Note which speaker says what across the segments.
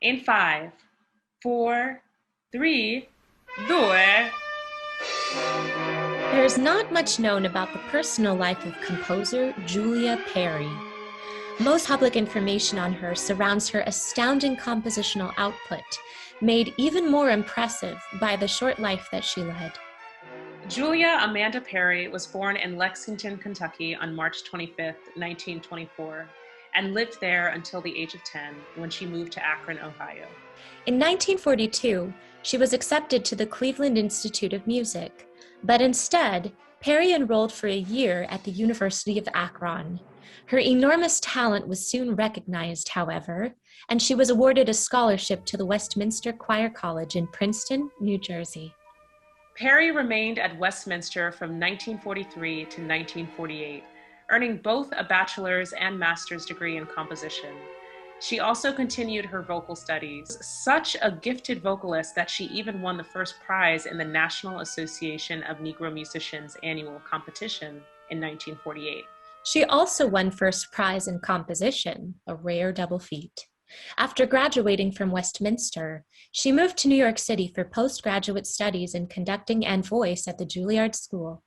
Speaker 1: In 5, 4, 3, 2.
Speaker 2: There is not much known about the personal life of composer Julia Perry. Most public information on her surrounds her astounding compositional output, made even more impressive by the short life that she led.
Speaker 1: Julia Amanda Perry was born in Lexington, Kentucky on March 25, 1924, and lived there until the age of 10 when she moved to Akron, Ohio.
Speaker 2: In 1942, she was accepted to the Cleveland Institute of Music, but instead, Perry enrolled for a year at the University of Akron. Her enormous talent was soon recognized, however, and she was awarded a scholarship to the Westminster Choir College in Princeton, New Jersey.
Speaker 1: Perry remained at Westminster from 1943 to 1948, earning both a bachelor's and master's degree in composition. She also continued her vocal studies, such a gifted vocalist that she even won the first prize in the National Association of Negro Musicians annual competition in 1948.
Speaker 2: She also won first prize in composition, a rare double feat. After graduating from Westminster, she moved to New York City for postgraduate studies in conducting and voice at the Juilliard School.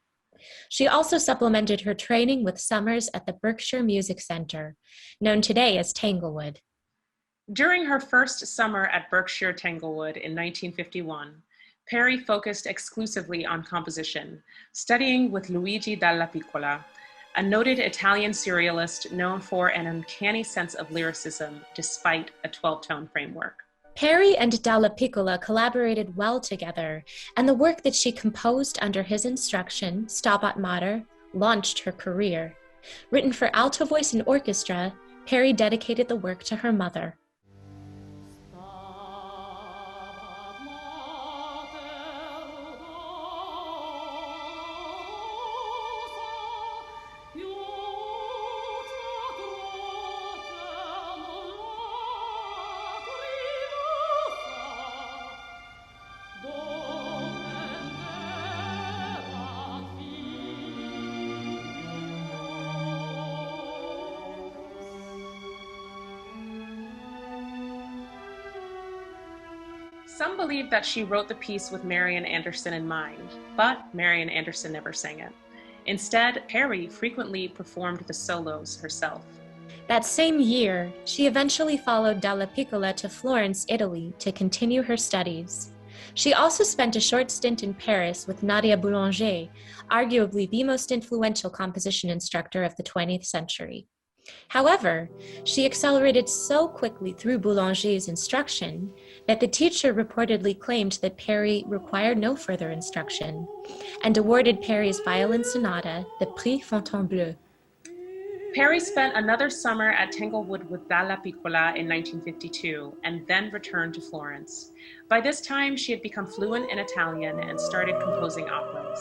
Speaker 2: She also supplemented her training with summers at the Berkshire Music Center, known today as Tanglewood.
Speaker 1: During her first summer at Berkshire Tanglewood in 1951, Perry focused exclusively on composition, studying with Luigi Dallapiccola, a noted Italian serialist known for an uncanny sense of lyricism despite a 12-tone framework.
Speaker 2: Perry and Dallapiccola collaborated well together, and the work that she composed under his instruction, Stabat Mater, launched her career. Written for alto voice and orchestra, Perry dedicated the work to her mother.
Speaker 1: Some believe that she wrote the piece with Marian Anderson in mind, but Marian Anderson never sang it. Instead, Perry frequently performed the solos herself.
Speaker 2: That same year, she eventually followed Dallapiccola to Florence, Italy, to continue her studies. She also spent a short stint in Paris with Nadia Boulanger, arguably the most influential composition instructor of the 20th century. However, she accelerated so quickly through Boulanger's instruction that the teacher reportedly claimed that Perry required no further instruction, and awarded Perry's violin sonata the Prix Fontainebleau.
Speaker 1: Perry spent another summer at Tanglewood with Dallapiccola in 1952, and then returned to Florence. By this time, she had become fluent in Italian and started composing operas.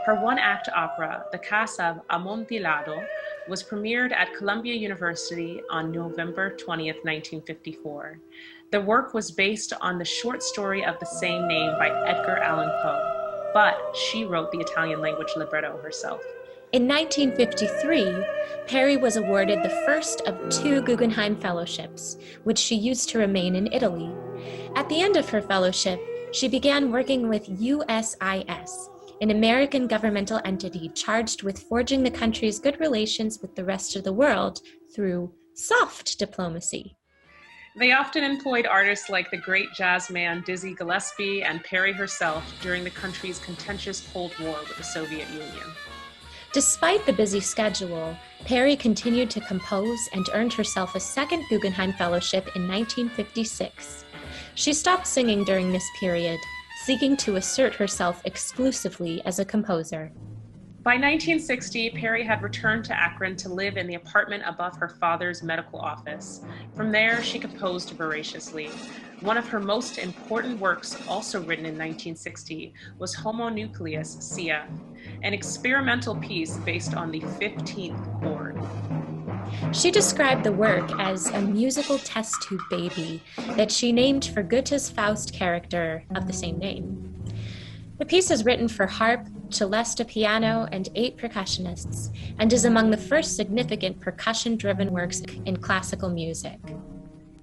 Speaker 1: Her one-act opera, The Casa Amontillado, was premiered at Columbia University on November 20th, 1954. The work was based on the short story of the same name by Edgar Allan Poe, but she wrote the Italian language libretto herself.
Speaker 2: In 1953, Perry was awarded the first of 2 Guggenheim Fellowships, which she used to remain in Italy. At the end of her fellowship, she began working with USIS, an American governmental entity charged with forging the country's good relations with the rest of the world through soft diplomacy.
Speaker 1: They often employed artists like the great jazz man Dizzy Gillespie and Perry herself during the country's contentious Cold War with the Soviet Union.
Speaker 2: Despite the busy schedule, Perry continued to compose and earned herself a second Guggenheim Fellowship in 1956. She stopped singing during this period, seeking to assert herself exclusively as a composer.
Speaker 1: By 1960, Perry had returned to Akron to live in the apartment above her father's medical office. From there, she composed voraciously. One of her most important works, also written in 1960, was Homunculus, CF, an experimental piece based on the 15th chord.
Speaker 2: She described the work as a musical test tube baby that she named for Goethe's Faust character of the same name. The piece is written for harp, celesta piano, and 8 percussionists, and is among the first significant percussion-driven works in classical music.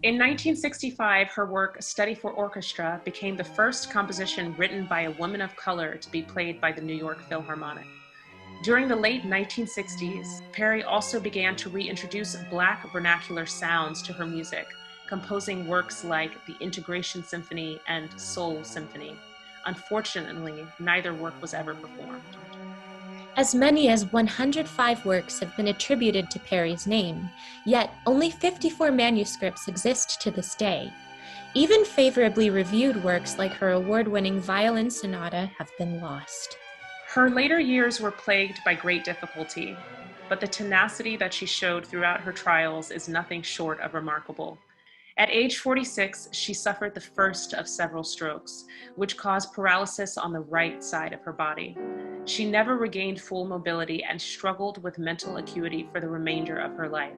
Speaker 1: In 1965, her work, A Study for Orchestra, became the first composition written by a woman of color to be played by the New York Philharmonic. During the late 1960s, Perry also began to reintroduce Black vernacular sounds to her music, composing works like the Integration Symphony and Soul Symphony. Unfortunately, neither work was ever performed.
Speaker 2: As many as 105 works have been attributed to Perry's name, yet only 54 manuscripts exist to this day. Even favorably reviewed works like her award-winning Violin Sonata have been lost.
Speaker 1: Her later years were plagued by great difficulty, but the tenacity that she showed throughout her trials is nothing short of remarkable. At age 46, she suffered the first of several strokes, which caused paralysis on the right side of her body. She never regained full mobility and struggled with mental acuity for the remainder of her life.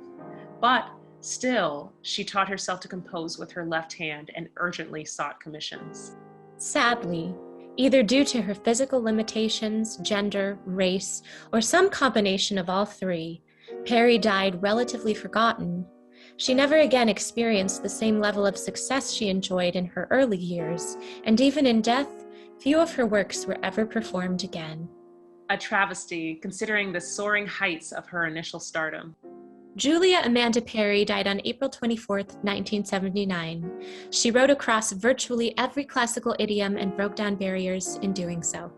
Speaker 1: But still, she taught herself to compose with her left hand and urgently sought commissions.
Speaker 2: Sadly, either due to her physical limitations, gender, race, or some combination of all three, Perry died relatively forgotten. She never again experienced the same level of success she enjoyed in her early years, and even in death, few of her works were ever performed again.
Speaker 1: A travesty, considering the soaring heights of her initial stardom.
Speaker 2: Julia Amanda Perry died on April 24, 1979. She wrote across virtually every classical idiom and broke down barriers in doing so.